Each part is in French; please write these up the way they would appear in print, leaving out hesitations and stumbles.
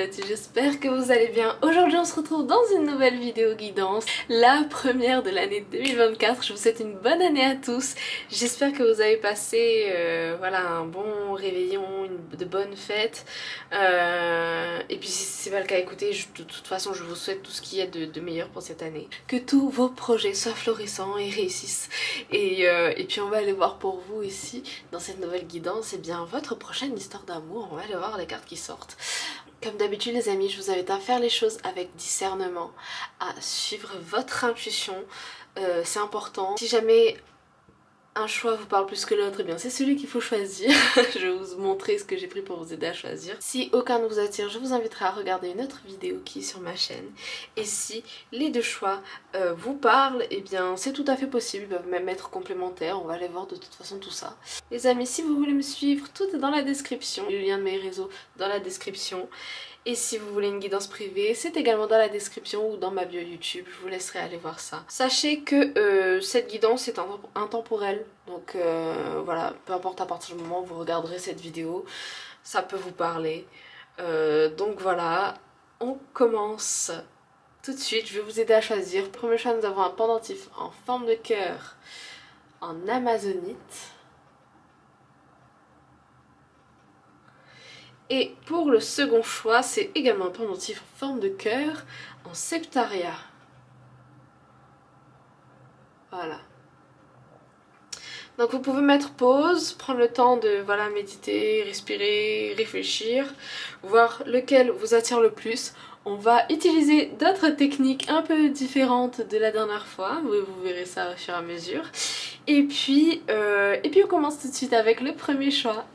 internet, j'espère que vous allez bien. Aujourd'hui on se retrouve dans une nouvelle vidéo guidance, la première de l'année 2024. Je vous souhaite une bonne année à tous. J'espère que vous avez passé voilà, un bon réveillon, de bonnes fêtes. Et puis si c'est pas le cas, écoutez, de toute façon je vous souhaite tout ce qu'il y a de meilleur pour cette année. Que tous vos projets soient florissants et réussissent. Et puis on va aller voir pour vous ici, dans cette nouvelle guidance, et bien votre prochaine histoire d'amour. On va aller voir les cartes qui sortent. Comme d'habitude les amis, je vous invite à faire les choses avec discernement, à suivre votre intuition, c'est important. Si jamais un choix vous parle plus que l'autre, eh bien c'est celui qu'il faut choisir. Je vais vous montrer ce que j'ai pris pour vous aider à choisir. Si aucun ne vous attire, je vous inviterai à regarder une autre vidéo qui est sur ma chaîne. Et si les deux choix vous parlent, eh bien c'est tout à fait possible, ils peuvent même être complémentaires, on va aller voir de toute façon tout ça. Les amis, si vous voulez me suivre, tout est dans la description, le lien de mes réseaux dans la description. Et si vous voulez une guidance privée, c'est également dans la description ou dans ma bio YouTube, je vous laisserai aller voir ça. Sachez que cette guidance est intemporelle, donc voilà, peu importe à partir du moment où vous regarderez cette vidéo, ça peut vous parler. Donc voilà, on commence tout de suite, je vais vous aider à choisir. Premier choix, nous avons un pendentif en forme de cœur en amazonite. Et pour le second choix, c'est également un pendentif en forme de cœur en septaria. Voilà. Donc vous pouvez mettre pause, prendre le temps de voilà, méditer, respirer, réfléchir, voir lequel vous attire le plus. On va utiliser d'autres techniques un peu différentes de la dernière fois, vous verrez ça au fur et à mesure. Et puis on commence tout de suite avec le premier choix.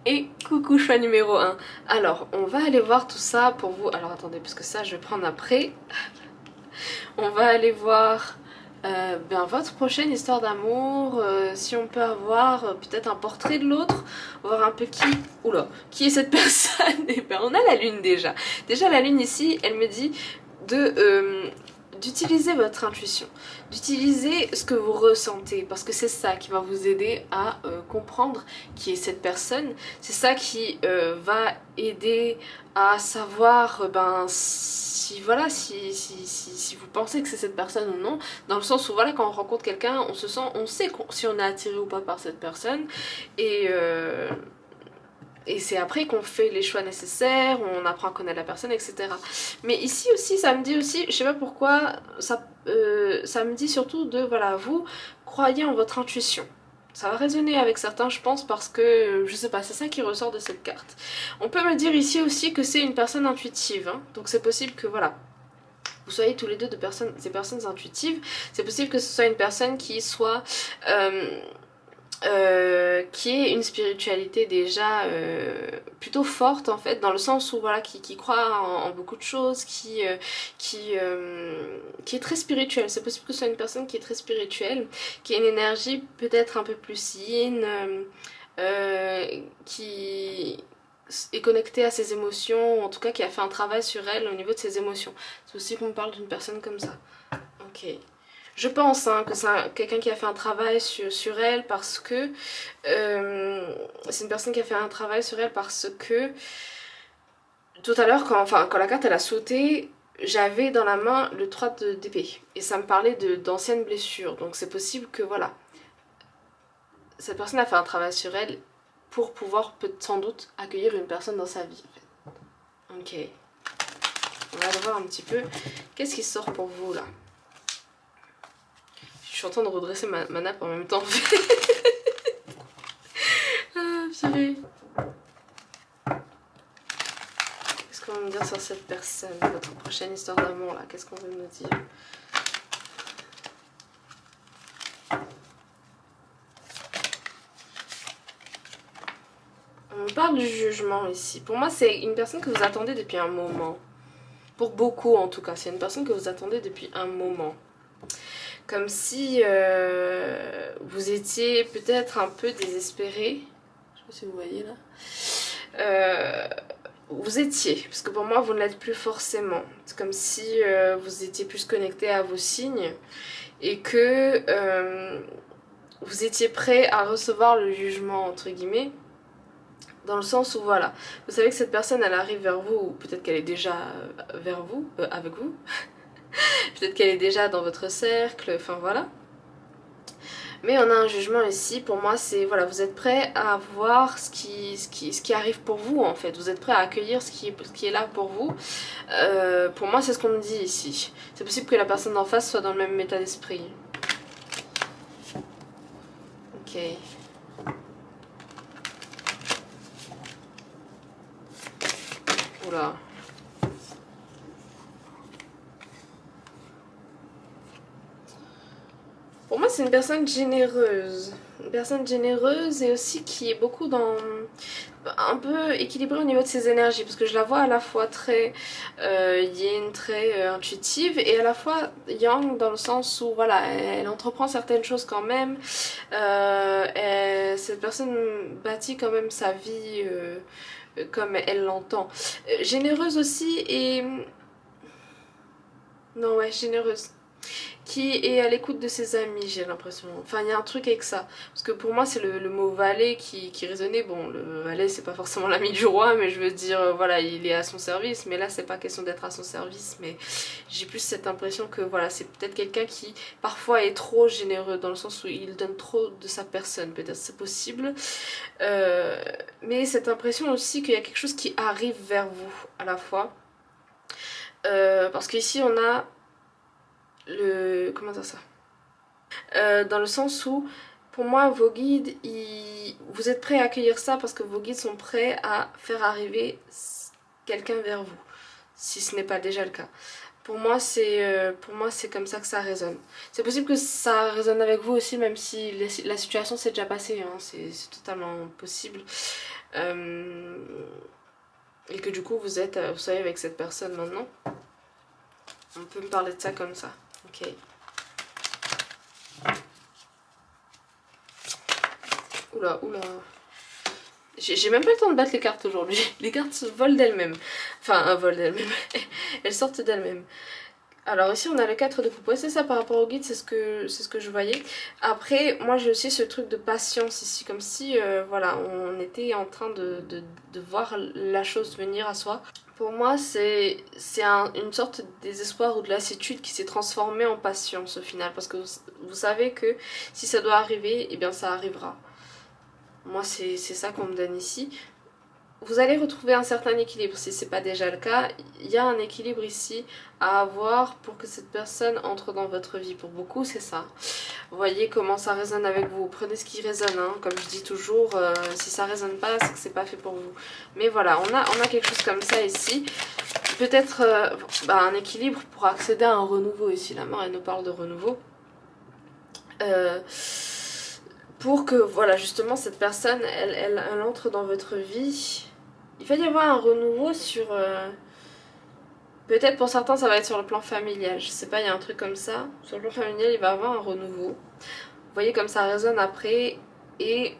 Et coucou choix numéro 1. Alors on va aller voir tout ça pour vous. Alors attendez, parce que ça je vais prendre après. On va aller voir votre prochaine histoire d'amour. Si on peut avoir peut-être un portrait de l'autre. Voir un peu qui... Oula, qui est cette personne. Et ben on a la lune déjà. Déjà la lune ici, elle me dit d'utiliser votre intuition, d'utiliser ce que vous ressentez, parce que c'est ça qui va vous aider à comprendre qui est cette personne. C'est ça qui va aider à savoir si voilà, si vous pensez que c'est cette personne ou non, dans le sens où voilà, quand on rencontre quelqu'un, on sait si on est attiré ou pas par cette personne, et c'est après qu'on fait les choix nécessaires, on apprend à connaître la personne, etc. Mais ici aussi, ça me dit aussi, je sais pas pourquoi, ça me dit surtout de, voilà, vous croyez en votre intuition. Ça va résonner avec certains, je pense, parce que, je sais pas, c'est ça qui ressort de cette carte. On peut me dire ici aussi que c'est une personne intuitive, hein, donc c'est possible que, voilà, vous soyez tous les deux des personnes intuitives. C'est possible que ce soit une personne qui soit... qui est une spiritualité déjà plutôt forte en fait, dans le sens où voilà, qui croit en beaucoup de choses, qui est très spirituelle. C'est possible que ce soit une personne qui est très spirituelle, qui a une énergie peut-être un peu plus yin, qui est connectée à ses émotions, ou en tout cas qui a fait un travail sur elle au niveau de ses émotions. C'est aussi qu'on parle d'une personne comme ça. Ok. Je pense hein, que c'est quelqu'un qui a fait un travail sur elle parce que... c'est une personne qui a fait un travail sur elle parce que... Tout à l'heure, quand la carte elle a sauté, j'avais dans la main le 3 d'épée. Et ça me parlait d'anciennes blessures. Donc c'est possible que voilà... Cette personne a fait un travail sur elle pour pouvoir sans doute accueillir une personne dans sa vie. En fait. Ok. On va aller voir un petit peu. Qu'est-ce qui sort pour vous là ? Je suis en train de redresser ma nappe en même temps. Ah, purée. Qu'est-ce qu'on va me dire sur cette personne, votre prochaine histoire d'amour là? Qu'est-ce qu'on veut me dire? On parle du jugement ici. Pour moi, c'est une personne que vous attendez depuis un moment. Pour beaucoup en tout cas, c'est une personne que vous attendez depuis un moment. Comme si vous étiez peut-être un peu désespéré. Je sais pas si vous voyez là. Vous étiez, parce que pour moi vous ne l'êtes plus forcément. C'est comme si vous étiez plus connecté à vos signes et que vous étiez prêt à recevoir le jugement entre guillemets. Dans le sens où voilà, vous savez que cette personne elle arrive vers vous, ou peut-être qu'elle est déjà vers vous, avec vous, peut-être qu'elle est déjà dans votre cercle, enfin voilà. Mais on a un jugement ici, pour moi c'est, voilà, vous êtes prêt à voir ce qui arrive pour vous en fait, vous êtes prêt à accueillir ce qui est là pour vous. Pour moi c'est ce qu'on me dit ici. C'est possible que la personne d'en face soit dans le même état d'esprit. Ok. Oula. Pour moi, c'est une personne généreuse. Une personne généreuse et aussi qui est beaucoup dans... un peu équilibrée au niveau de ses énergies. Parce que je la vois à la fois très yin, très intuitive et à la fois yang dans le sens où voilà, elle entreprend certaines choses quand même. Cette personne bâtit quand même sa vie comme elle l'entend. Généreuse aussi et... non ouais, généreuse. Qui est à l'écoute de ses amis, j'ai l'impression. Enfin, il y a un truc avec ça. Parce que pour moi, c'est le mot valet qui résonnait. Bon, le valet, c'est pas forcément l'ami du roi, mais je veux dire, voilà, il est à son service. Mais là, c'est pas question d'être à son service, mais j'ai plus cette impression que, voilà, c'est peut-être quelqu'un qui, parfois, est trop généreux, dans le sens où il donne trop de sa personne. Peut-être c'est possible. Mais cette impression aussi qu'il y a quelque chose qui arrive vers vous, à la fois. Parce qu'ici, on a... comment dire ça, dans le sens où pour moi vos guides vous êtes prêts à accueillir ça parce que vos guides sont prêts à faire arriver quelqu'un vers vous si ce n'est pas déjà le cas. Pour moi c'est comme ça que ça résonne. C'est possible que ça résonne avec vous aussi même si la situation s'est déjà passée, hein. C'est totalement possible. Et que du coup vous soyez avec cette personne maintenant. On peut me parler de ça comme ça. Ok. Oula, oula. J'ai même pas le temps de battre les cartes aujourd'hui. Les cartes se volent d'elles-mêmes. Enfin, volent d'elles-mêmes. Elles sortent d'elles-mêmes. Alors ici on a le 4 de coupe. Ouais, c'est ça par rapport au guide, c'est ce que je voyais. Après, moi j'ai aussi ce truc de patience ici. Comme si, voilà, on était en train de voir la chose venir à soi. Pour moi, c'est une sorte de désespoir ou de lassitude qui s'est transformée en patience au final. Parce que vous savez que si ça doit arriver, eh bien ça arrivera. Moi, c'est ça qu'on me donne ici. Vous allez retrouver un certain équilibre si c'est pas déjà le cas. Il y a un équilibre ici à avoir pour que cette personne entre dans votre vie. Pour beaucoup, c'est ça. Vous voyez comment ça résonne avec vous. Prenez ce qui résonne, hein. Comme je dis toujours, si ça résonne pas, c'est que c'est pas fait pour vous. Mais voilà, on a quelque chose comme ça ici. Peut-être un équilibre pour accéder à un renouveau ici. La mort, elle nous parle de renouveau. Pour que, voilà, justement, cette personne, elle entre dans votre vie. Il va y avoir un renouveau sur... peut-être pour certains, ça va être sur le plan familial. Je sais pas, il y a un truc comme ça. Sur le plan familial, il va y avoir un renouveau. Vous voyez comme ça résonne après. Et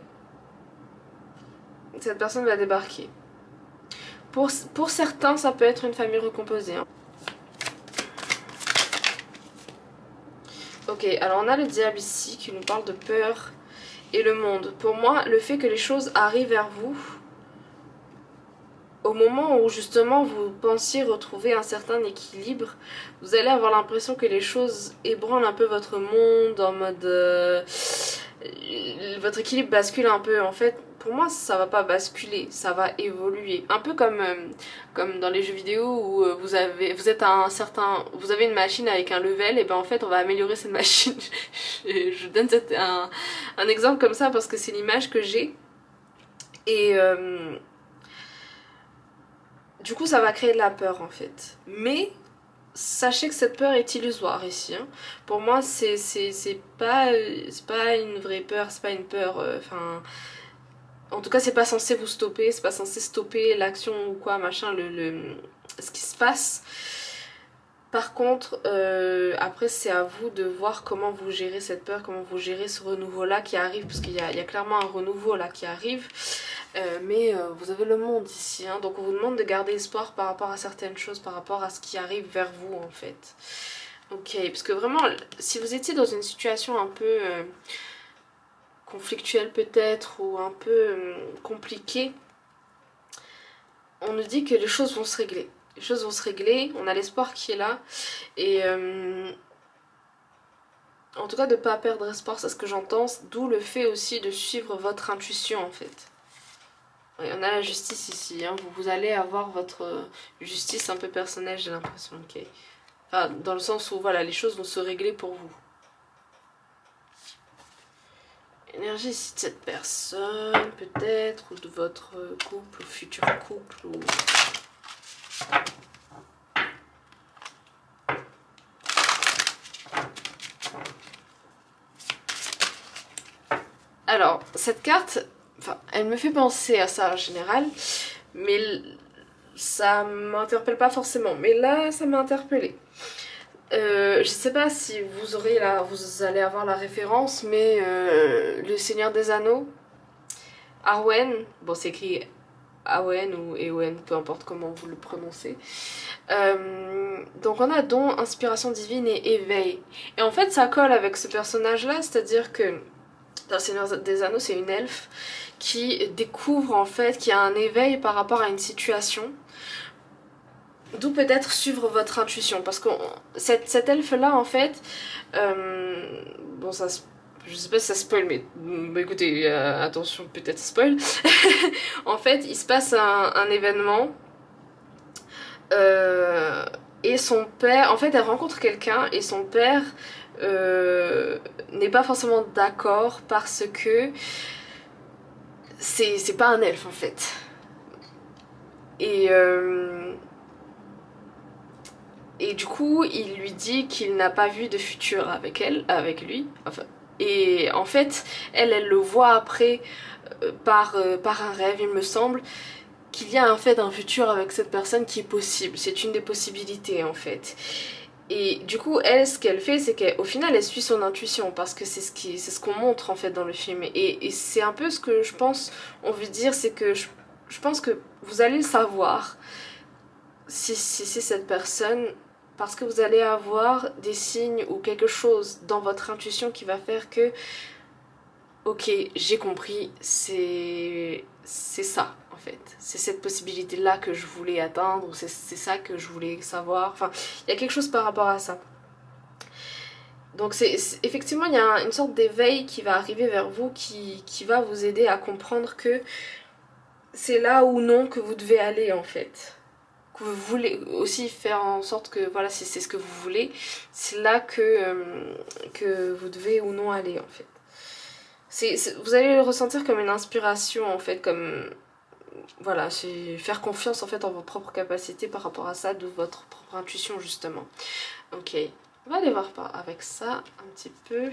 cette personne va débarquer. Pour certains, ça peut être une famille recomposée, hein. Ok, alors on a le diable ici qui nous parle de peur et le monde. Pour moi, le fait que les choses arrivent vers vous, au moment où justement vous pensiez retrouver un certain équilibre, vous allez avoir l'impression que les choses ébranlent un peu votre monde en mode... votre équilibre bascule un peu. En fait, pour moi, ça va pas basculer, ça va évoluer. Un peu comme dans les jeux vidéo où vous avez une machine avec un level, et ben en fait on va améliorer cette machine. Je donne un exemple comme ça parce que c'est l'image que j'ai. Et... du coup ça va créer de la peur en fait. Mais sachez que cette peur est illusoire ici, hein. Pour moi c'est pas une vraie peur, c'est pas une peur, enfin... en tout cas c'est pas censé vous stopper, c'est pas censé stopper l'action ou quoi machin, ce qui se passe. Par contre, après c'est à vous de voir comment vous gérez cette peur, comment vous gérez ce renouveau là qui arrive, parce qu'il y a clairement un renouveau là qui arrive. Mais vous avez le monde ici, hein, donc on vous demande de garder espoir par rapport à certaines choses, par rapport à ce qui arrive vers vous en fait. Ok, parce que vraiment, si vous étiez dans une situation un peu conflictuelle peut-être, ou un peu compliquée, on nous dit que les choses vont se régler. Les choses vont se régler, on a l'espoir qui est là. Et en tout cas de ne pas perdre espoir, c'est ce que j'entends. D'où le fait aussi de suivre votre intuition en fait. Oui, on a la justice ici, hein. Vous allez avoir votre justice un peu personnelle, j'ai l'impression. Okay. Enfin, dans le sens où voilà, les choses vont se régler pour vous. Énergie ici de cette personne, peut-être, ou de votre couple, ou futur couple, ou... Alors, cette carte, enfin, elle me fait penser à ça en général, mais ça m'interpelle pas forcément. Mais là, ça m'a interpellée. Je sais pas si vous allez avoir la référence, mais le Seigneur des Anneaux, Arwen, bon c'est écrit Awen ou Ewen, peu importe comment vous le prononcez. Donc on a don, inspiration divine et éveil. Et en fait ça colle avec ce personnage-là, c'est-à-dire que dans le Seigneur des Anneaux, c'est une elfe qui découvre en fait qu'il y a un éveil par rapport à une situation. D'où peut-être suivre votre intuition, parce que cette elfe-là, en fait, bon, ça, je sais pas si ça spoil, mais écoutez, attention, peut-être spoil. En fait, il se passe un événement, et son père, en fait, elle rencontre quelqu'un, et son père n'est pas forcément d'accord parce que c'est pas un elfe, en fait. Et du coup, il lui dit qu'il n'a pas vu de futur avec lui. Enfin, et en fait, elle le voit après par un rêve, il me semble, qu'il y a en fait un futur avec cette personne qui est possible. C'est une des possibilités en fait. Et du coup, elle, ce qu'elle fait, c'est qu'au final, elle suit son intuition parce que c'est ce qu'on montre en fait dans le film. Et c'est un peu ce que je pense, on veut dire, c'est que je pense que vous allez le savoir si c'est cette personne, parce que vous allez avoir des signes ou quelque chose dans votre intuition qui va faire que ok, j'ai compris, c'est ça en fait, c'est cette possibilité là que je voulais atteindre, c'est ça que je voulais savoir, enfin il y a quelque chose par rapport à ça. Donc effectivement il y a une sorte d'éveil qui va arriver vers vous, qui va vous aider à comprendre que c'est là ou non que vous devez aller en fait. Que vous voulez aussi faire en sorte que voilà, si c'est ce que vous voulez, c'est là que vous devez ou non aller en fait. Vous allez le ressentir comme une inspiration en fait, comme voilà, c'est faire confiance en fait en vos propres capacités par rapport à ça, de votre propre intuition justement. Ok, on va aller voir avec ça un petit peu.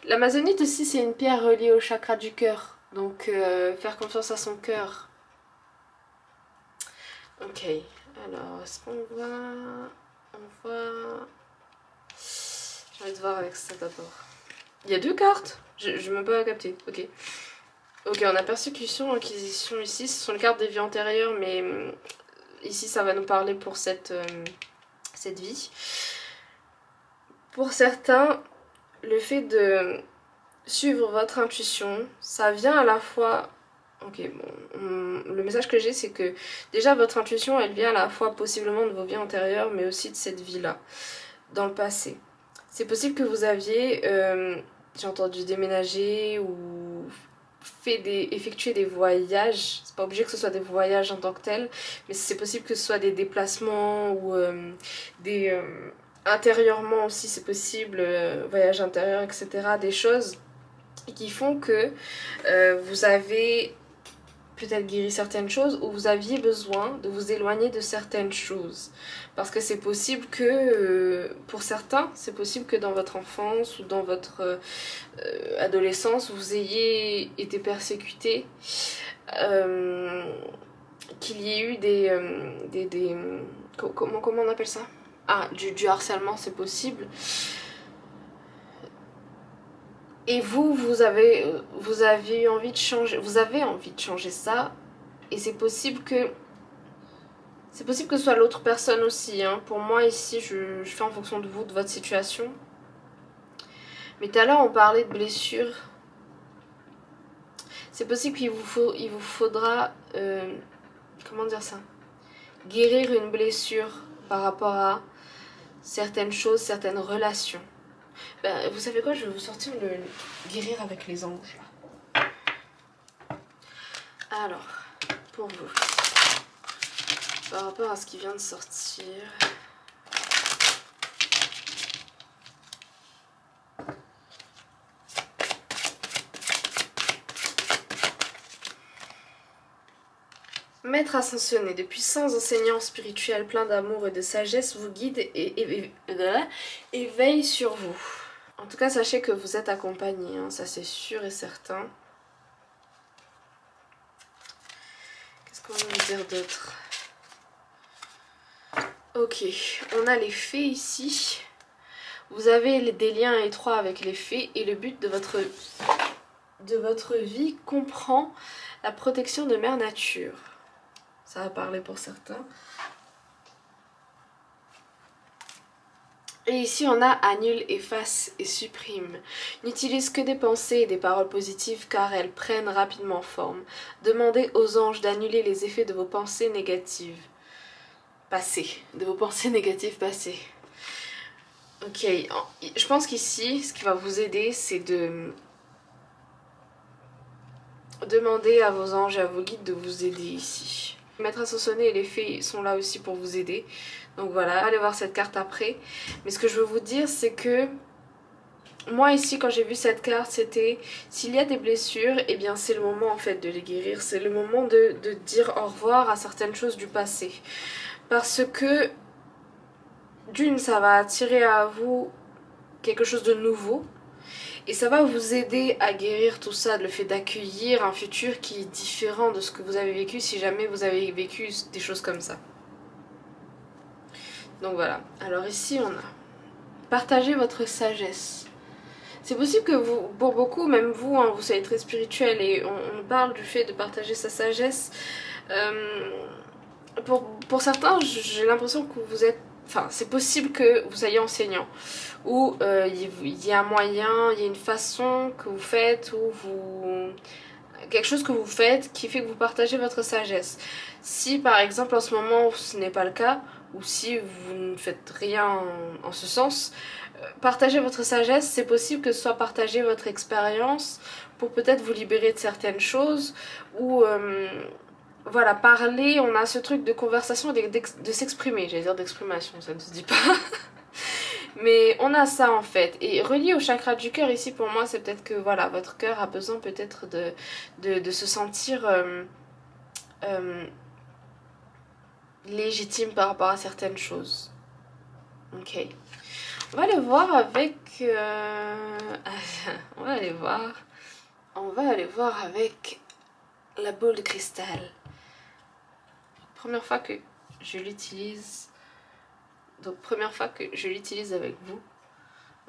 L'amazonite aussi c'est une pierre reliée au chakra du cœur, donc faire confiance à son cœur. Ok, alors est-ce qu'on voit... On voit... J'ai envie de voir avec ça d'abord. Il y a deux cartes. Je ne m'ai pas capté, ok. Ok, on a persécution, inquisition ici. Ce sont les cartes des vies antérieures, mais ici ça va nous parler pour cette vie. Pour certains, le fait de suivre votre intuition, ça vient à la fois... Ok, bon, le message que j'ai c'est que déjà votre intuition elle vient à la fois possiblement de vos vies antérieures mais aussi de cette vie-là, dans le passé. C'est possible que vous aviez, j'ai entendu déménager ou effectuer des voyages, c'est pas obligé que ce soit des voyages en tant que tels, mais c'est possible que ce soit des déplacements ou intérieurement aussi c'est possible, voyage intérieur etc, des choses qui font que vous avez peut-être guéri certaines choses ou vous aviez besoin de vous éloigner de certaines choses. Parce que c'est possible que, pour certains, c'est possible que dans votre enfance ou dans votre adolescence, vous ayez été persécuté, qu'il y ait eu comment on appelle ça? Ah, du harcèlement, c'est possible. Et vous avez eu envie de changer, vous avez envie de changer ça, et c'est possible que ce soit l'autre personne aussi, hein. Pour moi ici, je fais en fonction de vous, de votre situation. Mais tout à l'heure on parlait de blessures. C'est possible qu'il vous faudra, comment dire ça, guérir une blessure par rapport à certaines choses, certaines relations. Ben, vous savez quoi, je vais vous sortir le guérir avec les anges. Alors, pour vous, par rapport à ce qui vient de sortir... Maître ascensionné, de puissants enseignants spirituels pleins d'amour et de sagesse vous guident et veillent sur vous. En tout cas, sachez que vous êtes accompagné, hein, ça c'est sûr et certain. Qu'est-ce qu'on va nous dire d'autre? Ok, on a les fées ici. Vous avez des liens étroits avec les fées et le but de votre vie comprend la protection de Mère Nature. Ça va parler pour certains. Et ici on a annule, efface et supprime. N'utilise que des pensées et des paroles positives car elles prennent rapidement forme. Demandez aux anges d'annuler les effets de vos pensées négatives passées. De vos pensées négatives passées. Ok, je pense qu'ici ce qui va vous aider c'est de demander à vos anges et à vos guides de vous aider ici. Maître ascensionné et les fées sont là aussi pour vous aider. Donc voilà, allez voir cette carte après. Mais ce que je veux vous dire, c'est que moi ici, quand j'ai vu cette carte, c'était s'il y a des blessures, eh bien c'est le moment en fait de les guérir. C'est le moment de dire au revoir à certaines choses du passé. Parce que d'une, ça va attirer à vous quelque chose de nouveau. Et ça va vous aider à guérir tout ça, le fait d'accueillir un futur qui est différent de ce que vous avez vécu si jamais vous avez vécu des choses comme ça. Donc voilà. Alors ici on a partagez votre sagesse. C'est possible que vous, pour beaucoup, même vous, hein, vous soyez très spirituel et on parle du fait de partager sa sagesse. Pour certains, j'ai l'impression que vous êtes... Enfin, c'est possible que vous soyez enseignant ou il y a un moyen, il y a une façon que vous faites ou quelque chose que vous faites qui fait que vous partagez votre sagesse. Si par exemple en ce moment ce n'est pas le cas ou si vous ne faites rien en ce sens, partager votre sagesse, c'est possible que ce soit partager votre expérience pour peut-être vous libérer de certaines choses ou... voilà, parler, on a ce truc de conversation, de s'exprimer, j'allais dire d'exprimation, ça ne se dit pas. Mais on a ça en fait. Et relié au chakra du cœur, ici pour moi, c'est peut-être que voilà, votre cœur a besoin peut-être de se sentir légitime par rapport à certaines choses. Ok. On va aller voir avec... on va aller voir avec la boule de cristal. Première fois que je l'utilise, donc première fois que je l'utilise avec vous,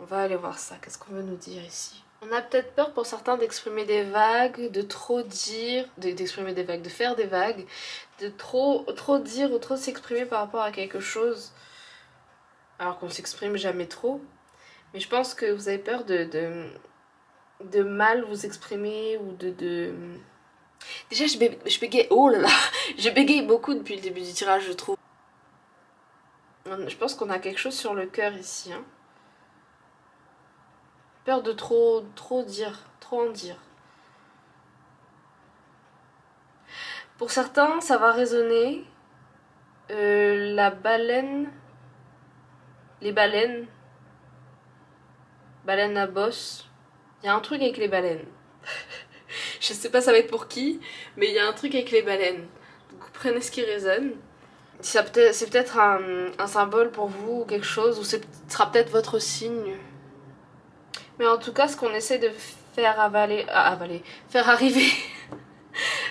on va aller voir ça. Qu'est-ce qu'on veut nous dire ici? On a peut-être peur pour certains d'exprimer des vagues, de trop dire, d'exprimer des vagues, de faire des vagues, de trop dire ou trop s'exprimer par rapport à quelque chose, alors qu'on s'exprime jamais trop. Mais je pense que vous avez peur de mal vous exprimer ou Déjà, je bégaye, oh là là, je bégaye beaucoup depuis le début du tirage, je trouve. Je pense qu'on a quelque chose sur le cœur ici. Hein. Peur de trop dire, trop en dire. Pour certains, ça va résonner. La baleine, les baleines à bosse. Il y a un truc avec les baleines. Je sais pas ça va être pour qui, mais il y a un truc avec les baleines. Donc prenez ce qui résonne. C'est peut-être un symbole pour vous ou quelque chose, ou ce sera peut-être votre signe. Mais en tout cas, ce qu'on essaie de faire faire arriver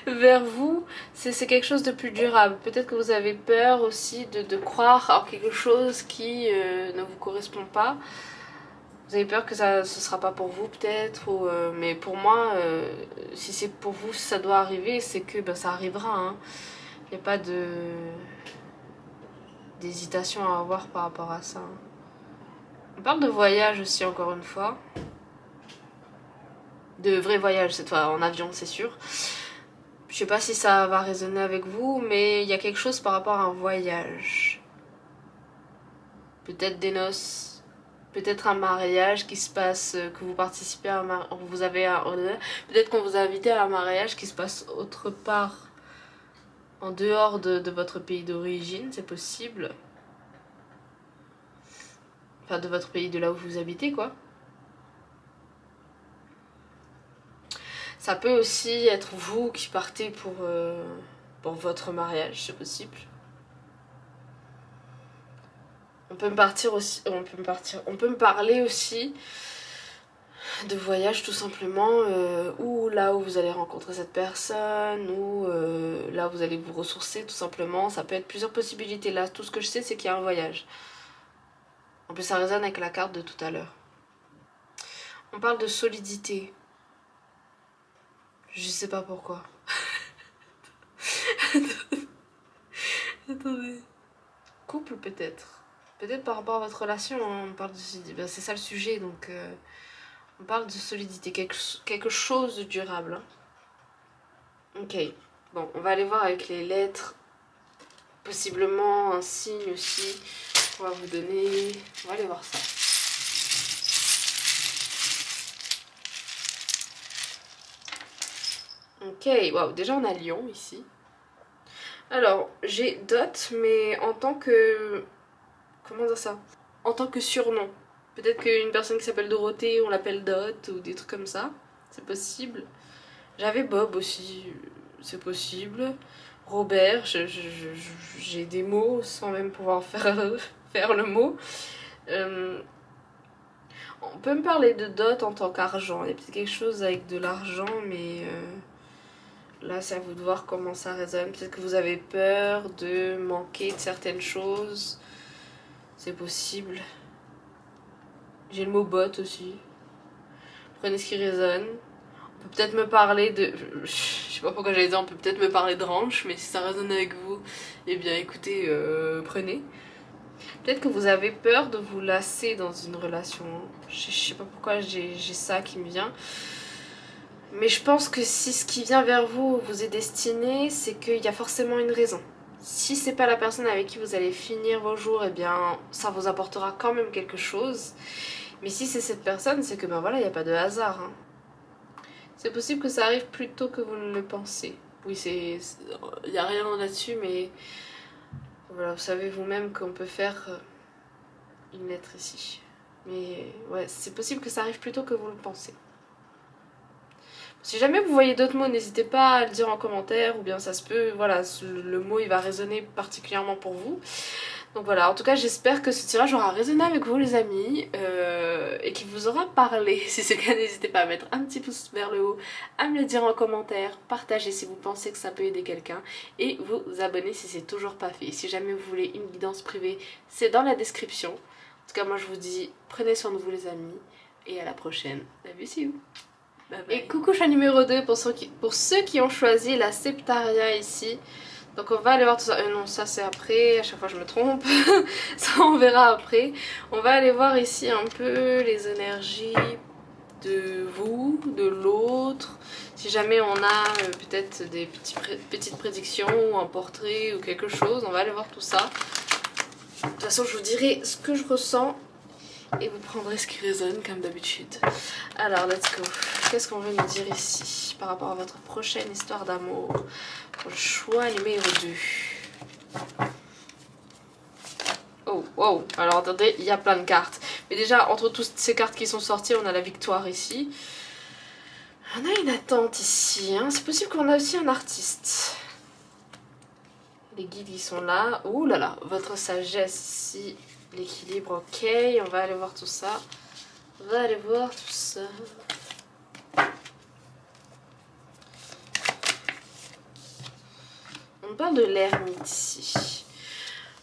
vers vous, c'est quelque chose de plus durable. Peut-être que vous avez peur aussi de croire en quelque chose qui ne vous correspond pas. Vous avez peur que ce sera pas pour vous peut-être, mais pour moi, si c'est pour vous, si ça doit arriver, c'est que ben, ça arrivera. Hein. Il n'y a pas d'hésitation à avoir par rapport à ça. On parle de voyage aussi encore une fois. De vrais voyages cette fois, en avion c'est sûr. Je sais pas si ça va résonner avec vous, mais il y a quelque chose par rapport à un voyage. Peut-être des noces, peut-être un mariage qui se passe, que vous participez à un peut-être qu'on vous a invité à un mariage qui se passe autre part, en dehors de votre pays d'origine, c'est possible. Enfin, de votre pays de là où vous habitez, quoi. Ça peut aussi être vous qui partez pour votre mariage, c'est possible. On peut me parler aussi de voyage tout simplement, ou là où vous allez rencontrer cette personne, ou là où vous allez vous ressourcer tout simplement. Ça peut être plusieurs possibilités. Là, tout ce que je sais, c'est qu'il y a un voyage. En plus, ça résonne avec la carte de tout à l'heure. On parle de solidité. Je sais pas pourquoi. Attendez. Couple peut-être. Peut-être par rapport à votre relation, on parle de... Ben, c'est ça le sujet, donc... on parle de solidité, quelque chose de durable. Hein. Ok. Bon, on va aller voir avec les lettres. Possiblement un signe aussi. On va vous donner... On va aller voir ça. Ok, waouh, déjà on a Lion ici. Alors, j'ai Dot, mais en tant que... Comment dire ça? En tant que surnom. Peut-être qu'une personne qui s'appelle Dorothée, on l'appelle Dot, ou des trucs comme ça. C'est possible. J'avais Bob aussi, c'est possible. Robert, j'ai des mots sans même pouvoir faire le mot. On peut me parler de Dot en tant qu'argent. Il y a peut-être quelque chose avec de l'argent, mais... là, c'est à vous de voir comment ça résonne. Peut-être que vous avez peur de manquer de certaines choses. C'est possible. J'ai le mot bot aussi. Prenez ce qui résonne. On peut peut-être me parler de... Je sais pas pourquoi j'allais dire, on peut peut-être me parler de ranch, mais si ça résonne avec vous, eh bien écoutez, prenez. Peut-être que vous avez peur de vous lasser dans une relation. Je sais pas pourquoi j'ai ça qui me vient. Mais je pense que si ce qui vient vers vous vous est destiné, c'est qu'il y a forcément une raison. Si c'est pas la personne avec qui vous allez finir vos jours, eh bien ça vous apportera quand même quelque chose. Mais si c'est cette personne, c'est que ben voilà, il n'y a pas de hasard. Hein. C'est possible que ça arrive plus tôt que vous ne le pensez. Oui, il n'y a rien là-dessus, mais voilà, vous savez vous-même qu'on peut faire une lettre ici. Mais ouais, c'est possible que ça arrive plus tôt que vous le pensez. Si jamais vous voyez d'autres mots, n'hésitez pas à le dire en commentaire, ou bien ça se peut, voilà, le mot il va résonner particulièrement pour vous. Donc voilà, en tout cas j'espère que ce tirage aura résonné avec vous les amis, et qu'il vous aura parlé. Si c'est le cas, n'hésitez pas à mettre un petit pouce vers le haut, à me le dire en commentaire, partagez si vous pensez que ça peut aider quelqu'un, et vous abonner si c'est toujours pas fait. Si jamais vous voulez une guidance privée, c'est dans la description. En tout cas moi je vous dis, prenez soin de vous les amis, et à la prochaine. Love you, see you. Bye bye. Et coucou choix numéro 2 pour ceux qui ont choisi la Septaria ici. Donc on va aller voir tout ça. Non, ça c'est après, à chaque fois je me trompe. Ça on verra après. On va aller voir ici un peu les énergies de vous, de l'autre. Si jamais on a peut-être des petites prédictions ou un portrait ou quelque chose, on va aller voir tout ça. De toute façon je vous dirai ce que je ressens. Et vous prendrez ce qui résonne comme d'habitude. Alors, let's go. Qu'est-ce qu'on veut nous dire ici par rapport à votre prochaine histoire d'amour? Pour le choix numéro 2. Oh, wow. Alors, attendez, il y a plein de cartes. Mais déjà, entre toutes ces cartes qui sont sorties, on a la victoire ici. On a une attente ici. Hein. C'est possible qu'on a aussi un artiste. Les guides, ils sont là. Ouh là là, votre sagesse ici. L'équilibre, ok, on va aller voir tout ça. On va aller voir tout ça. On parle de l'ermite ici.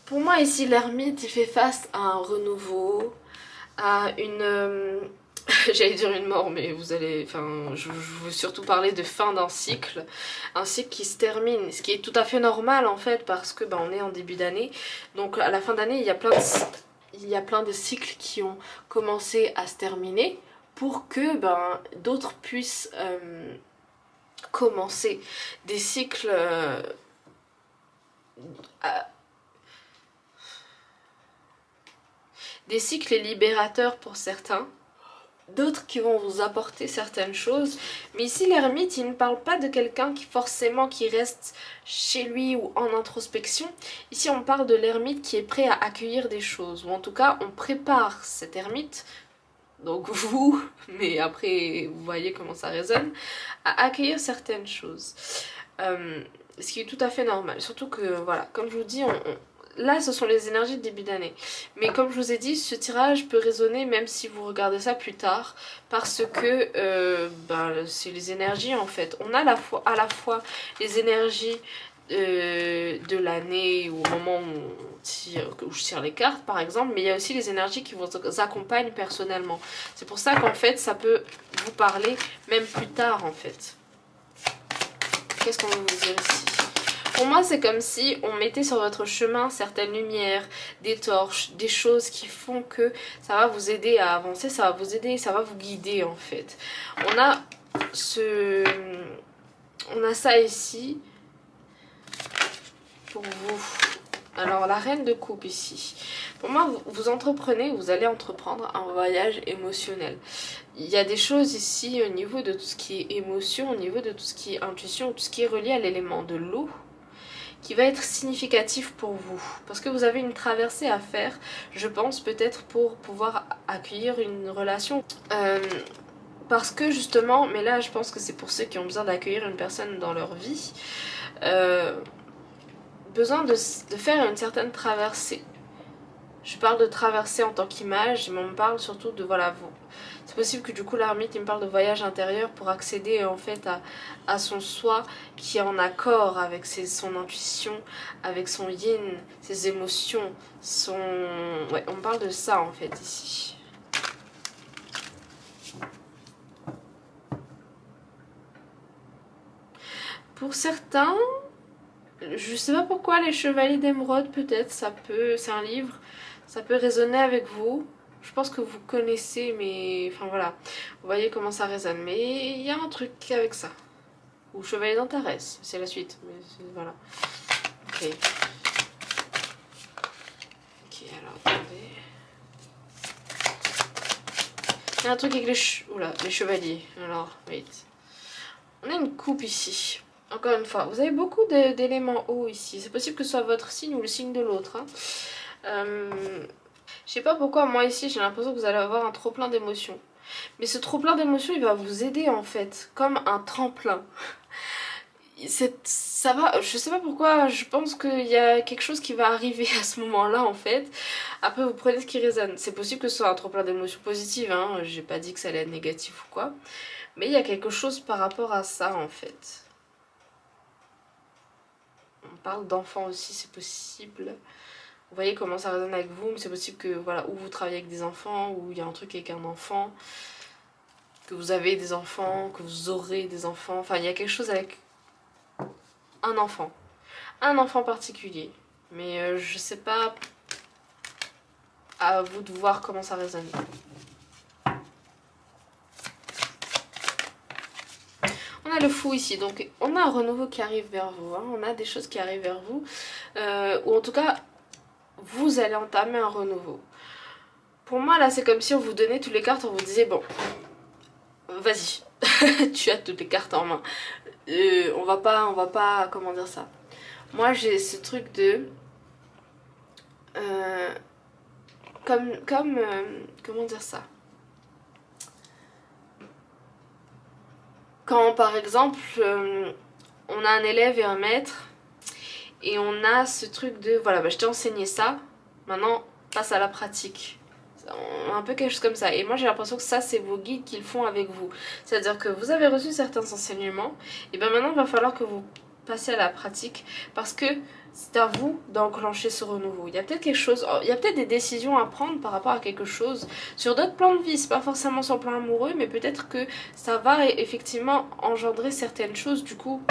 Pour moi ici, l'ermite, il fait face à un renouveau, à une... J'allais dire une mort, mais vous allez... Enfin, je veux surtout parler de fin d'un cycle. Un cycle qui se termine, ce qui est tout à fait normal en fait, parce que on est en début d'année. Donc à la fin d'année, il y a plein de cycles qui ont commencé à se terminer pour que d'autres puissent commencer des cycles libérateurs pour certains, d'autres qui vont vous apporter certaines choses. Mais ici l'ermite, il ne parle pas de quelqu'un qui reste chez lui ou en introspection. Ici on parle de l'ermite qui est prêt à accueillir des choses, ou en tout cas on prépare cet ermite, donc vous, mais après vous voyez comment ça résonne, à accueillir certaines choses. Ce qui est tout à fait normal, surtout que voilà, comme je vous dis, là ce sont les énergies de début d'année, mais comme je vous ai dit, ce tirage peut résonner même si vous regardez ça plus tard, parce que c'est les énergies en fait. On a à la fois les énergies de l'année, ou au moment où je tire les cartes par exemple, mais il y a aussi les énergies qui vous accompagnent personnellement. C'est pour ça qu'en fait ça peut vous parler même plus tard en fait. Qu'est-ce qu'on veut vous dire ici? Pour moi, c'est comme si on mettait sur votre chemin certaines lumières, des torches, des choses qui font que ça va vous aider à avancer, ça va vous aider, ça va vous guider en fait. On a ça ici pour vous. Alors la reine de coupe ici. Pour moi, vous allez entreprendre un voyage émotionnel. Il y a des choses ici au niveau de tout ce qui est émotion, au niveau de tout ce qui est intuition, tout ce qui est relié à l'élément de l'eau, qui va être significatif pour vous. Parce que vous avez une traversée à faire, je pense, peut-être pour pouvoir accueillir une relation. Parce que justement, mais là je pense que c'est pour ceux qui ont besoin d'accueillir une personne dans leur vie, besoin de faire une certaine traversée. Je parle de traversée en tant qu'image, mais on me parle surtout de voilà, c'est possible que du coup l'ermite il me parle de voyage intérieur pour accéder en fait à son soi qui est en accord avec son intuition, avec son yin, ses émotions, ouais, on me parle de ça en fait ici. Pour certains, je sais pas pourquoi, les chevaliers d'émeraude, peut-être, c'est un livre, ça peut résonner avec vous. Je pense que vous connaissez, mais enfin voilà, vous voyez comment ça résonne. Mais il y a un truc avec ça. Ou chevalier d'Antares, c'est la suite, mais voilà. Ok. Ok, alors attendez. Il y a un truc avec les chevaliers. Alors, wait. On a une coupe ici. Encore une fois, vous avez beaucoup d'éléments eau ici. C'est possible que ce soit votre signe ou le signe de l'autre. Hein. Je sais pas pourquoi, moi ici, j'ai l'impression que vous allez avoir un trop plein d'émotions. Mais ce trop plein d'émotions, il va vous aider en fait, comme un tremplin. Ça va, je sais pas pourquoi, je pense qu'il y a quelque chose qui va arriver à ce moment-là en fait. Après, vous prenez ce qui résonne. C'est possible que ce soit un trop plein d'émotions positives, hein. J'ai pas dit que ça allait être négatif ou quoi. Mais il y a quelque chose par rapport à ça en fait. On parle d'enfants aussi, c'est possible. Vous voyez comment ça résonne avec vous, mais c'est possible que voilà, ou vous travaillez avec des enfants, ou il y a un truc avec un enfant, que vous avez des enfants, que vous aurez des enfants. Enfin, il y a quelque chose avec un enfant particulier. Mais je sais pas, à vous de voir comment ça résonne. On a le fou ici, donc on a un renouveau qui arrive vers vous, hein. On a des choses qui arrivent vers vous, ou en tout cas, vous allez entamer un renouveau. Pour moi, là, c'est comme si on vous donnait toutes les cartes, on vous disait, bon, vas-y, tu as toutes les cartes en main. On va pas, comment dire ça. Moi, j'ai ce truc de... comment dire ça. Quand par exemple on a un élève et un maître et on a ce truc de voilà, je t'ai enseigné ça, maintenant passe à la pratique. Un peu quelque chose comme ça. Et moi j'ai l'impression que ça c'est vos guides qui le font avec vous. C'est à dire que vous avez reçu certains enseignements et bien maintenant il va falloir que vous passiez à la pratique parce que c'est à vous d'enclencher ce renouveau. Il y a peut-être quelque chose, il y a peut-être des décisions à prendre par rapport à quelque chose sur d'autres plans de vie, c'est pas forcément sur le plan amoureux, mais peut-être que ça va effectivement engendrer certaines choses du coup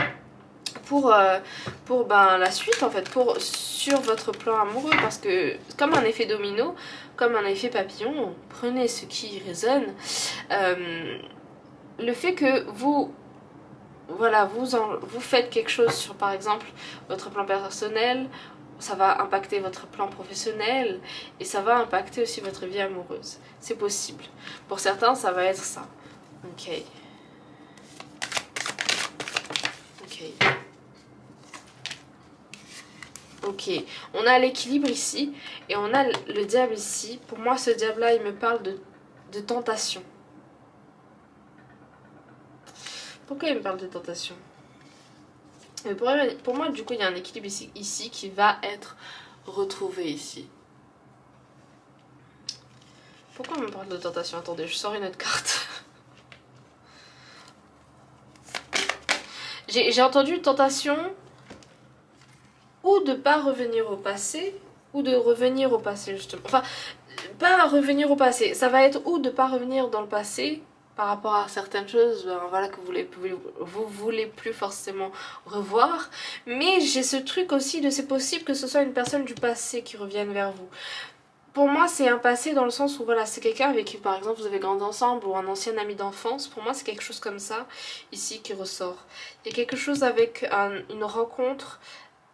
pour ben, la suite en fait, sur votre plan amoureux, parce que comme un effet domino, comme un effet papillon, prenez ce qui résonne, le fait que vous, voilà, vous faites quelque chose sur par exemple votre plan personnel, ça va impacter votre plan professionnel et ça va impacter aussi votre vie amoureuse. C'est possible. Pour certains, ça va être ça. Ok. Ok. Ok. On a l'équilibre ici et on a le diable ici. Pour moi, ce diable-là, il me parle de tentation. Pourquoi il me parle de tentation ? Pour moi, du coup, il y a un équilibre ici qui va être retrouvé ici. Pourquoi on me parle de tentation? Attendez, je sors une autre carte. J'ai entendu tentation ou de pas revenir au passé, ou de revenir au passé justement. Enfin, pas revenir au passé, ça va être ou de pas revenir dans le passé par rapport à certaines choses, ben, voilà, que vous voulez plus forcément revoir. Mais j'ai ce truc aussi de c'est possible que ce soit une personne du passé qui revienne vers vous. Pour moi, c'est un passé dans le sens où voilà, c'est quelqu'un avec qui, par exemple, vous avez grandi ensemble ou un ancien ami d'enfance. Pour moi, c'est quelque chose comme ça, ici, qui ressort. Il y a quelque chose avec une rencontre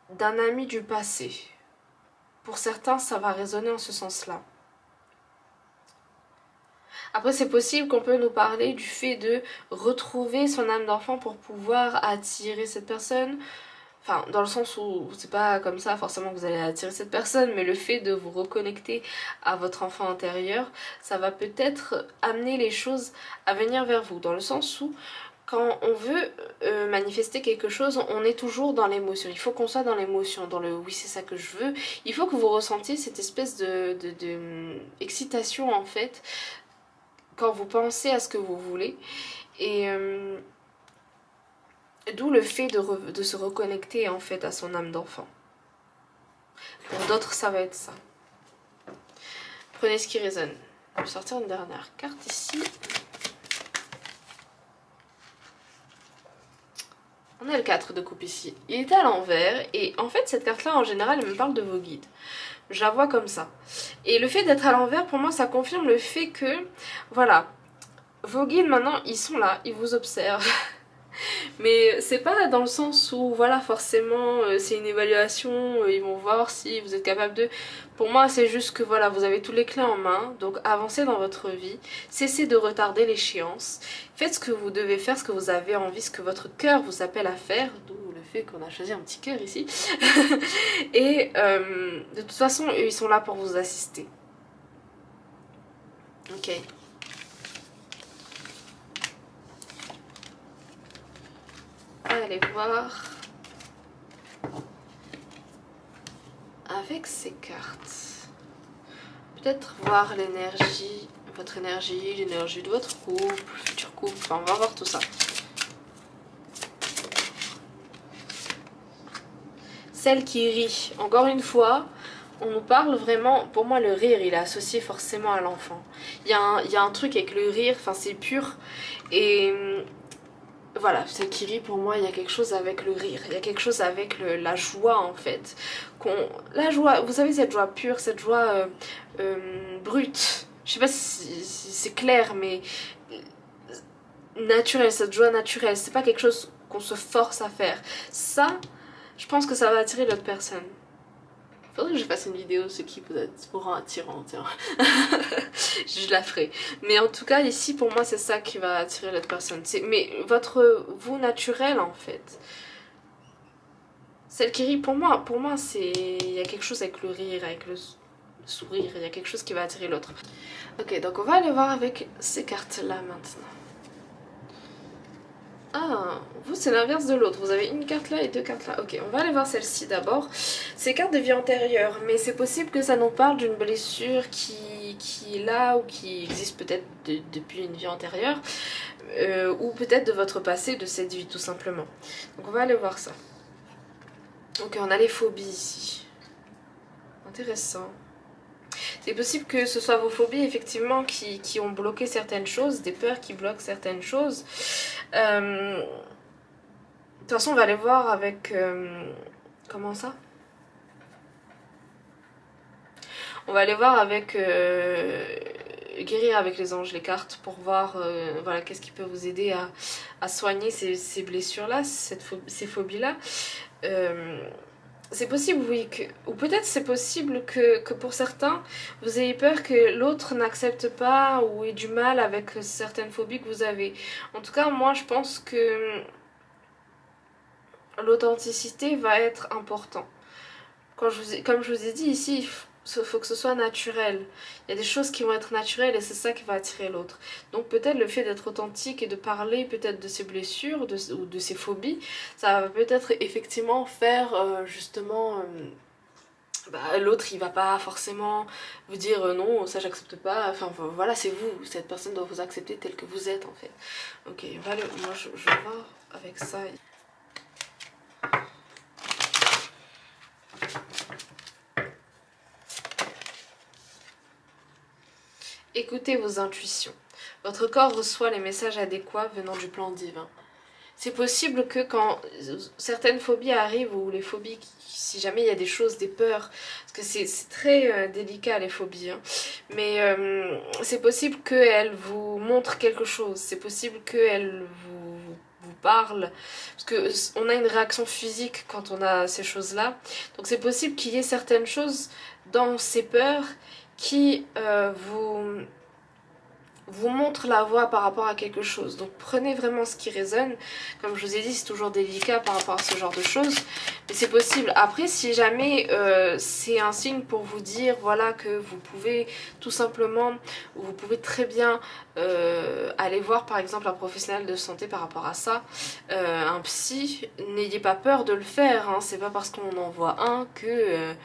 d'un ami du passé. Pour certains, ça va résonner en ce sens-là. Après, c'est possible qu'on peut nous parler du fait de retrouver son âme d'enfant pour pouvoir attirer cette personne. Enfin, dans le sens où c'est pas comme ça forcément que vous allez attirer cette personne, mais le fait de vous reconnecter à votre enfant intérieur, ça va peut-être amener les choses à venir vers vous. Dans le sens où, quand on veut manifester quelque chose, on est toujours dans l'émotion. Il faut qu'on soit dans l'émotion, dans le oui c'est ça que je veux. Il faut que vous ressentiez cette espèce de excitation en fait, quand vous pensez à ce que vous voulez. Et... d'où le fait de se reconnecter en fait à son âme d'enfant. Pour d'autres, ça va être ça. Prenez ce qui résonne. Je vais sortir une dernière carte ici. On a le 4 de coupe ici. Il est à l'envers et en fait cette carte-là en général elle me parle de vos guides. Je la vois comme ça. Et le fait d'être à l'envers pour moi ça confirme le fait que voilà, vos guides maintenant ils sont là, ils vous observent. Mais c'est pas dans le sens où voilà forcément c'est une évaluation, ils vont voir si vous êtes capable de... Pour moi c'est juste que voilà vous avez tous les clés en main, donc avancez dans votre vie, cessez de retarder l'échéance, faites ce que vous devez faire, ce que vous avez envie, ce que votre cœur vous appelle à faire, d'où le fait qu'on a choisi un petit cœur ici. Et de toute façon eux ils sont là pour vous assister. Ok. Allez voir avec ces cartes. Peut-être voir l'énergie, votre énergie, l'énergie de votre couple, futur couple, enfin on va voir tout ça. Celle qui rit, encore une fois, on nous parle vraiment, pour moi le rire il est associé forcément à l'enfant. Il y a un truc avec le rire, enfin c'est pur et... Voilà, celle qui rit pour moi, il y a quelque chose avec le rire, il y a quelque chose avec la joie en fait. La joie, vous savez cette joie pure, cette joie brute. Je sais pas si c'est clair, mais naturelle, cette joie naturelle, c'est pas quelque chose qu'on se force à faire. Ça, je pense que ça va attirer l'autre personne. Faudrait que je fasse une vidéo, ce qui peut être pour un attirant, tiens. Je la ferai. Mais en tout cas, ici, pour moi, c'est ça qui va attirer l'autre personne. Mais votre vous naturel, en fait. Celle qui rit, pour moi c'est... Il y a quelque chose avec le rire, avec le sourire. Il y a quelque chose qui va attirer l'autre. Ok, donc on va aller voir avec ces cartes-là, maintenant. Ah, vous c'est l'inverse de l'autre, vous avez une carte là et deux cartes là. Ok, on va aller voir celle-ci d'abord. C'est cartes de vie antérieure, mais c'est possible que ça nous parle d'une blessure qui est là ou qui existe peut-être depuis une vie antérieure. Ou peut-être de votre passé, de cette vie tout simplement. Donc on va aller voir ça. Ok, on a les phobies ici. Intéressant. C'est possible que ce soit vos phobies effectivement qui ont bloqué certaines choses, des peurs qui bloquent certaines choses. toute façon, on va aller voir avec... comment ça? On va aller voir avec... guérir avec les anges, les cartes, pour voir voilà, qu'est-ce qui peut vous aider à soigner ces blessures-là, ces phobies-là. C'est possible, oui, ou peut-être c'est possible que pour certains, vous ayez peur que l'autre n'accepte pas ou ait du mal avec certaines phobies que vous avez. En tout cas, moi, je pense que l'authenticité va être important. Comme je vous ai dit ici, il faut que ce soit naturel. Il y a des choses qui vont être naturelles et c'est ça qui va attirer l'autre. Donc peut-être le fait d'être authentique et de parler peut-être de ses blessures ou de ses phobies, ça va peut-être effectivement faire justement... l'autre il va pas forcément vous dire non, ça j'accepte pas. Enfin voilà, c'est vous. Cette personne doit vous accepter tel que vous êtes en fait. Ok, moi je vais voir avec ça. Écoutez vos intuitions. Votre corps reçoit les messages adéquats venant du plan divin. C'est possible que quand certaines phobies arrivent, ou les phobies, si jamais il y a des choses, des peurs, parce que c'est très délicat les phobies, hein, mais c'est possible qu'elles vous montrent quelque chose, c'est possible qu'elles vous parlent, parce qu'on a une réaction physique quand on a ces choses-là, donc c'est possible qu'il y ait certaines choses dans ces peurs qui vous montre la voie par rapport à quelque chose. Donc prenez vraiment ce qui résonne. Comme je vous ai dit, c'est toujours délicat par rapport à ce genre de choses. Mais c'est possible. Après, si jamais c'est un signe pour vous dire voilà que vous pouvez tout simplement, ou vous pouvez très bien aller voir par exemple un professionnel de santé par rapport à ça, un psy, n'ayez pas peur de le faire. Hein. C'est pas parce qu'on en voit un que...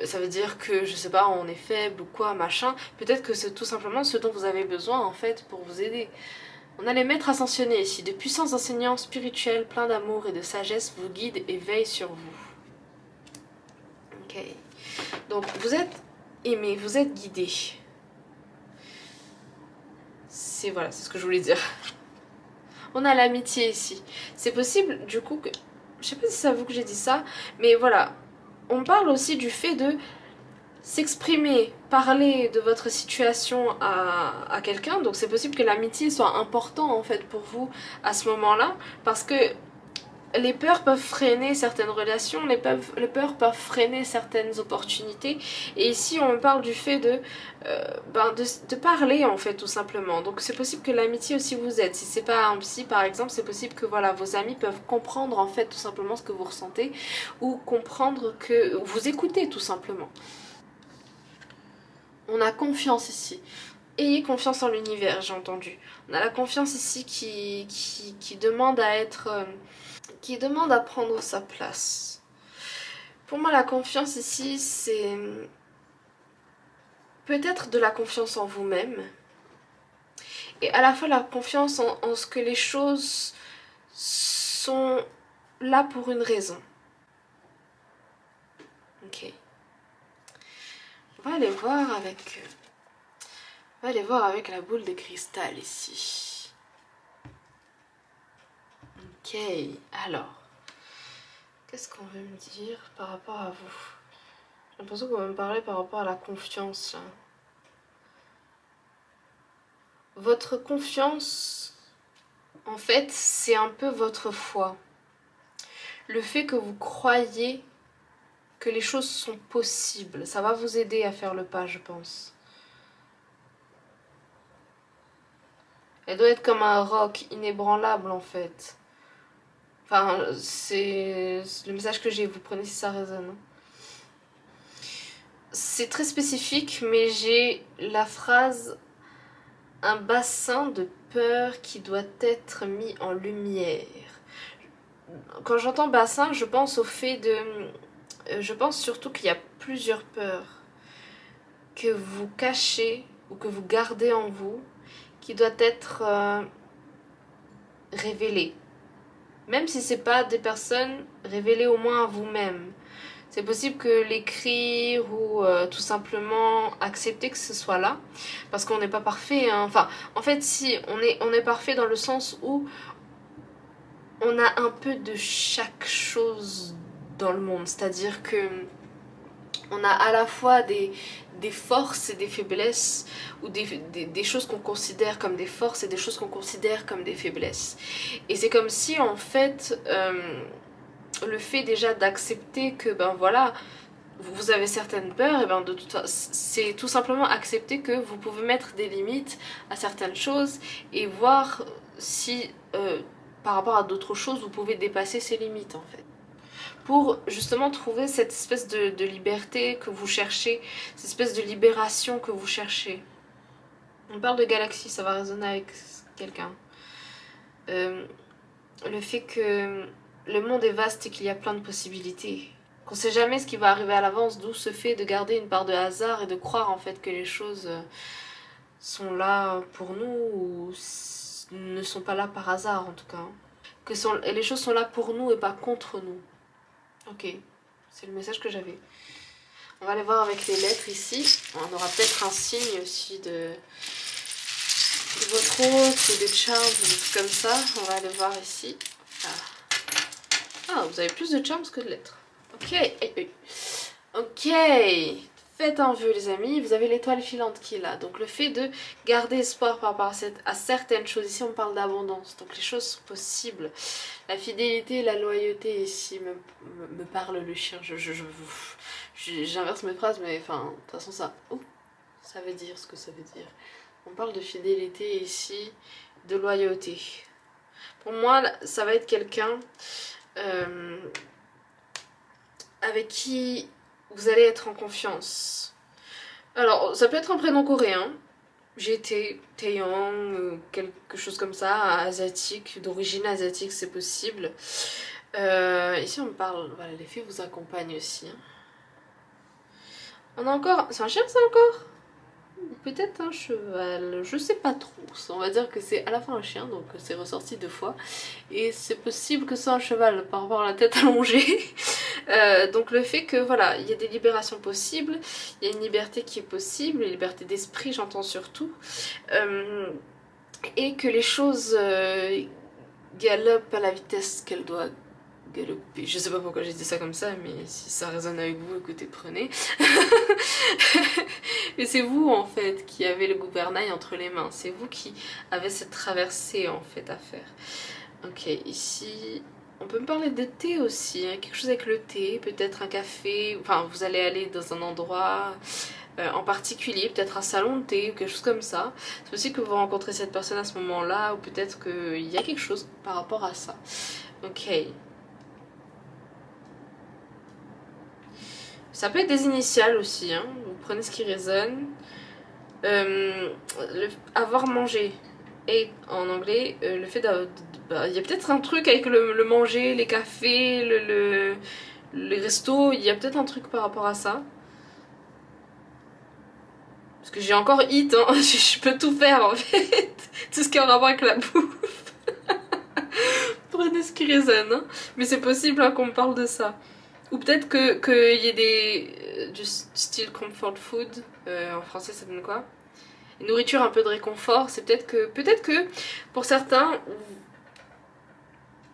ça veut dire que, je sais pas, on est faible ou quoi, machin. Peut-être que c'est tout simplement ce dont vous avez besoin, en fait, pour vous aider. On a les maîtres ascensionnés ici. De puissants enseignants spirituels, pleins d'amour et de sagesse, vous guident et veillent sur vous. Ok. Donc, vous êtes aimé, vous êtes guidé. Voilà, c'est ce que je voulais dire. On a l'amitié ici. C'est possible, du coup, que... Je sais pas si c'est à vous que j'ai dit ça, mais voilà... On parle aussi du fait de s'exprimer, parler de votre situation à quelqu'un. Donc c'est possible que l'amitié soit important en fait pour vous à ce moment-là. Parce que les peurs peuvent freiner certaines relations, les peurs peuvent freiner certaines opportunités. Et ici on parle du fait de parler en fait tout simplement. Donc c'est possible que l'amitié aussi vous aide. Si c'est pas un psy par exemple, c'est possible que voilà, vos amis peuvent comprendre en fait tout simplement ce que vous ressentez. Ou comprendre que vous écoutez tout simplement. On a confiance ici. Ayez confiance en l'univers, j'ai entendu. On a la confiance ici qui demande à être... qui demande à prendre sa place. Pour moi, la confiance ici, c'est peut-être de la confiance en vous-même et à la fois la confiance en ce que les choses sont là pour une raison. Ok. On va aller voir avec la boule de cristal ici. Ok, alors, qu'est-ce qu'on veut me dire par rapport à vous? J'ai l'impression qu'on va me parler par rapport à la confiance. Là. Votre confiance, en fait, c'est un peu votre foi. Le fait que vous croyez que les choses sont possibles, ça va vous aider à faire le pas, je pense. Elle doit être comme un roc inébranlable, en fait. Enfin, c'est le message que j'ai, vous prenez si ça résonne. C'est très spécifique, mais j'ai la phrase « un bassin de peur qui doit être mis en lumière ». Quand j'entends bassin, je pense au fait de... Je pense surtout qu'il y a plusieurs peurs que vous cachez ou que vous gardez en vous qui doit être révélées. Même si c'est pas des personnes, révélées au moins à vous-même. C'est possible que l'écrire ou tout simplement accepter que ce soit là. Parce qu'on n'est pas parfait. Hein. Enfin, en fait, si, on est parfait dans le sens où on a un peu de chaque chose dans le monde, c'est-à-dire que on a à la fois des forces et des faiblesses, ou des choses qu'on considère comme des forces et des choses qu'on considère comme des faiblesses. Et c'est comme si en fait le fait déjà d'accepter que ben voilà, vous avez certaines peurs, et ben de toute façon c'est tout simplement accepter que vous pouvez mettre des limites à certaines choses et voir si par rapport à d'autres choses vous pouvez dépasser ces limites en fait, pour justement trouver cette espèce de liberté que vous cherchez, cette espèce de libération que vous cherchez. On parle de galaxie, ça va résonner avec quelqu'un. Le fait que le monde est vaste et qu'il y a plein de possibilités, qu'on sait jamais ce qui va arriver à l'avance, d'où ce fait de garder une part de hasard et de croire en fait que les choses sont là pour nous ou ne sont pas là par hasard en tout cas. Que les choses sont là pour nous et pas contre nous. Ok, c'est le message que j'avais. On va aller voir avec les lettres ici. On aura peut-être un signe aussi de votre hôte ou des charms ou des trucs comme ça. On va aller voir ici. Ah, vous avez plus de charms que de lettres. Ok, ok. Faites un vœu les amis, vous avez l'étoile filante qui est là. Donc le fait de garder espoir par rapport à certaines choses. Ici on parle d'abondance, donc les choses sont possibles. La fidélité, la loyauté ici me parle le chien. J'inverse mes phrases mais enfin de toute façon ça veut dire ce que ça veut dire. On parle de fidélité ici, de loyauté. Pour moi ça va être quelqu'un avec qui vous allez être en confiance. Alors, ça peut être un prénom coréen. J'ai Taeyong, quelque chose comme ça, asiatique, d'origine asiatique, c'est possible. Ici, on me parle, voilà, les fées vous accompagnent aussi. Hein. On a encore, c'est un chien ça encore? Peut-être un cheval, je sais pas trop. On va dire que c'est à la fois un chien, donc c'est ressorti 2 fois. Et c'est possible que ce soit un cheval par rapport à la tête allongée. Donc le fait que voilà, il y a des libérations possibles, il y a une liberté qui est possible, une liberté d'esprit j'entends surtout. Et que les choses galopent à la vitesse qu'elles doivent galoper. Je sais pas pourquoi j'ai dit ça comme ça, mais si ça résonne avec vous, écoutez, prenez. Mais c'est vous en fait qui avez le gouvernail entre les mains, c'est vous qui avez cette traversée en fait à faire. Ok, ici on peut me parler de thé aussi, hein, quelque chose avec le thé, peut-être un café, enfin vous allez aller dans un endroit en particulier, peut-être un salon de thé ou quelque chose comme ça. C'est possible que vous rencontrez cette personne à ce moment-là, ou peut-être qu'il y a quelque chose par rapport à ça. Ok. Ça peut être des initiales aussi, hein. Vous prenez ce qui résonne. Avoir mangé. Et en anglais, le fait d'avoir... Il y a peut-être un truc avec le manger, les cafés, le resto, il y a peut-être un truc par rapport à ça. Parce que j'ai encore hit, hein. Je peux tout faire en fait. Tout ce qui a un rapport avec la bouffe. Prenez ce qui résonne, hein. Mais c'est possible hein, qu'on me parle de ça. Ou peut-être qu'il y ait du style comfort food, en français ça donne quoi? Une nourriture un peu de réconfort, c'est peut-être que pour certains,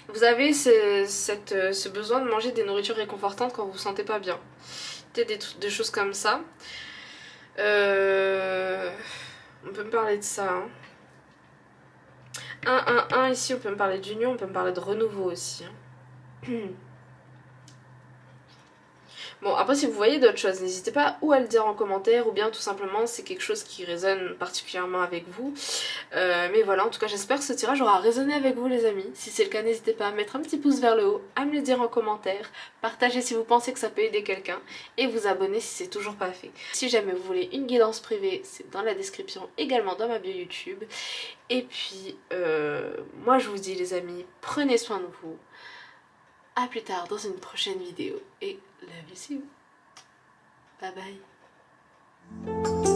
vous avez ce besoin de manger des nourritures réconfortantes quand vous vous sentez pas bien. Peut-être des choses comme ça. On peut me parler de ça. Hein. 1, ici on peut me parler d'union, on peut me parler de renouveau aussi. Hein. Bon, après si vous voyez d'autres choses, n'hésitez pas ou à le dire en commentaire ou bien tout simplement c'est quelque chose qui résonne particulièrement avec vous. Mais voilà, en tout cas j'espère que ce tirage aura résonné avec vous les amis. Si c'est le cas, n'hésitez pas à mettre un petit pouce vers le haut, à me le dire en commentaire, partagez si vous pensez que ça peut aider quelqu'un et vous abonner si c'est toujours pas fait. Si jamais vous voulez une guidance privée, c'est dans la description, également dans ma bio YouTube. Et puis, moi je vous dis les amis, prenez soin de vous. A plus tard dans une prochaine vidéo et love you. Bye bye.